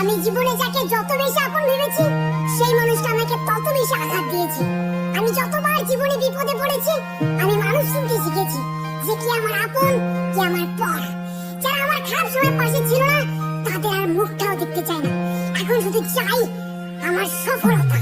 আমি জীবনে যাকে যত বেশি আপন ভেবেছি সেই মানুষটা আমাকে তত বেশি আঘাত দিয়েছে। আমি যতবার জীবনে বিপদে পড়েছি আমি মানুষ চিনতে শিখেছি যে কি আমার আপন কি আমার পর। যারা আমার খারাপ সময় পাশে ছিল না তাদের আর মুখটাও দেখতে চাই না। এখন শুধু চাই আমার সফলতা।